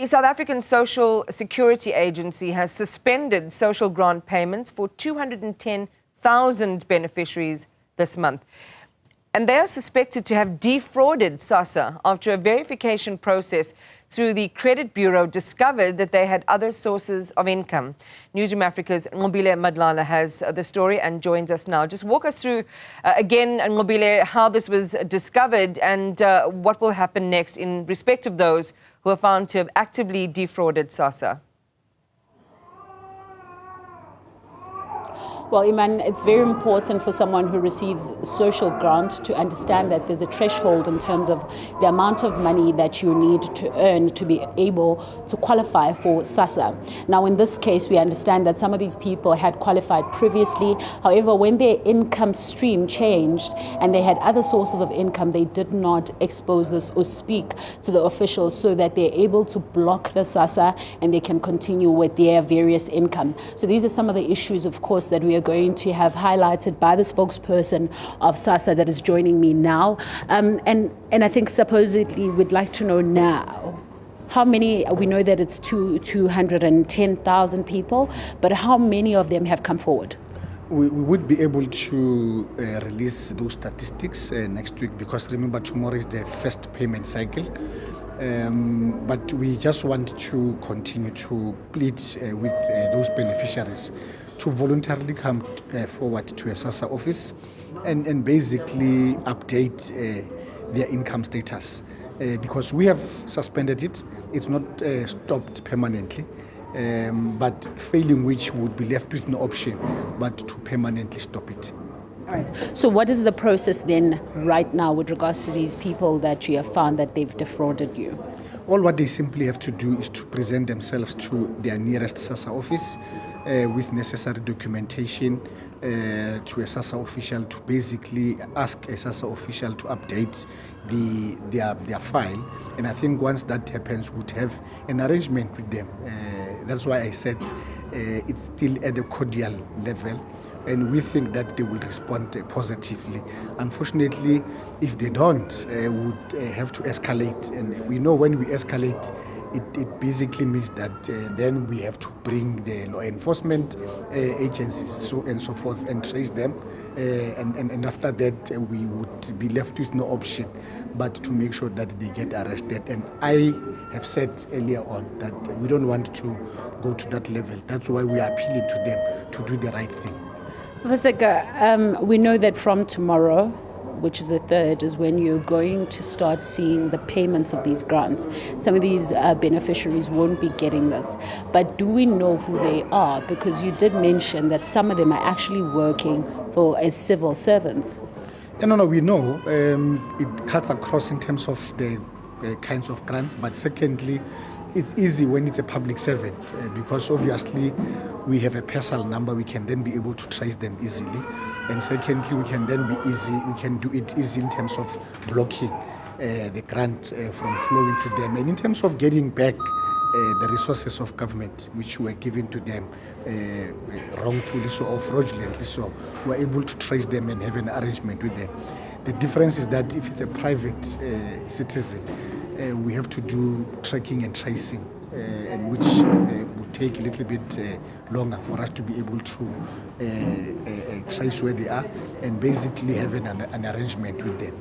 The South African Social Security Agency has suspended social grant payments for 210,000 beneficiaries this month. And they are suspected to have defrauded SASSA after a verification process through the Credit Bureau discovered that they had other sources of income. Newzroom Afrika's Ngobile Madlala has the story and joins us now. Just walk us through again, Ngobile, how this was discovered and what will happen next in respect of those who are found to have actively defrauded SASSA. Well, Iman, it's very important for someone who receives social grant to understand that there's a threshold in terms of the amount of money that you need to earn to be able to qualify for SASSA. Now, in this case, we understand that some of these people had qualified previously. However, when their income stream changed and they had other sources of income, they did not expose this or speak to the officials so that they're able to block the SASSA and they can continue with their various income. So these are some of the issues, of course, that we are going to have highlighted by the spokesperson of SASSA that is joining me now. And I think supposedly we'd like to know now how many, we know that it's 210,000 people, but how many of them have come forward? We would be able to release those statistics next week, because remember, tomorrow is the first payment cycle. But we just want to continue to plead with those beneficiaries to voluntarily come forward to a SASSA office and basically update their income status. Because we have suspended it, it's not stopped permanently, but failing which would be left with no option but to permanently stop it. All right. So what is the process then right now with regards to these people that you have found that they've defrauded you? All what they simply have to do is to present themselves to their nearest SASSA office with necessary documentation to a SASSA official to basically ask a SASSA official to update their file. And I think once that happens, we'd have an arrangement with them. That's why I said it's still at a cordial level. And we think that they will respond positively. Unfortunately, if they don't, we would have to escalate. And we know when we escalate, it basically means that then we have to bring the law enforcement agencies so and so forth and trace them. And after that, we would be left with no option but to make sure that they get arrested. And I have said earlier on that we don't want to go to that level. That's why we are appealing to them to do the right thing. Paseka, we know that from tomorrow, which is the 3rd, is when you're going to start seeing the payments of these grants. Some of these beneficiaries won't be getting this. But do we know who they are? Because you did mention that some of them are actually working as civil servants. No, we know. It cuts across in terms of the kinds of grants. But secondly, it's easy when it's a public servant because obviously we have a personal number. We can then be able to trace them easily. And secondly, we can do it easy in terms of blocking the grant from flowing to them. And in terms of getting back the resources of government which were given to them wrongfully so or fraudulently so, we're able to trace them and have an arrangement with them. The difference is that if it's a private citizen, we have to do tracking and tracing, and which would take a little bit longer for us to be able to trace where they are and basically have an arrangement with them.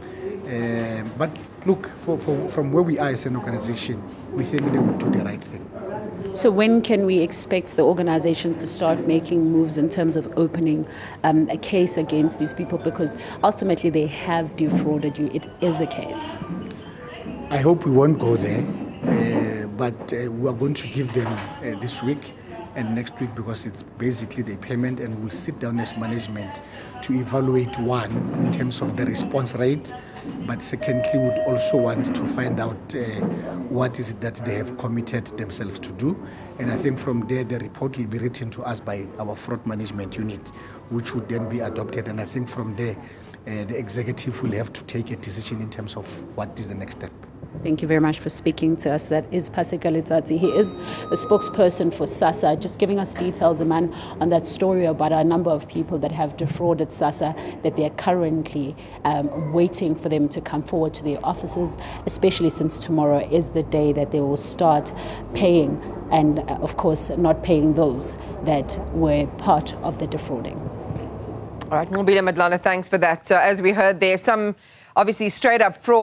But look, from where we are as an organization, we think they will do the right thing. So when can we expect the organizations to start making moves in terms of opening a case against these people? Because ultimately they have defrauded you. It is a case. I hope we won't go there, but we are going to give them this week and next week, because it's basically the payment, and we'll sit down as management to evaluate, one, in terms of the response rate, but secondly, we'd also want to find out what is it that they have committed themselves to do. And I think from there, the report will be written to us by our fraud management unit, which would then be adopted. And I think from there, the executive will have to take a decision in terms of what is the next step. Thank you very much for speaking to us. That is Paseka Letsatsi. He is a spokesperson for SASSA, just giving us details, man, on that story about a number of people that have defrauded SASSA, that they are currently waiting for them to come forward to their offices, especially since tomorrow is the day that they will start paying, and of course not paying those that were part of the defrauding. All right, Mbila Madlana, thanks for that. As we heard, there's some obviously straight up fraud.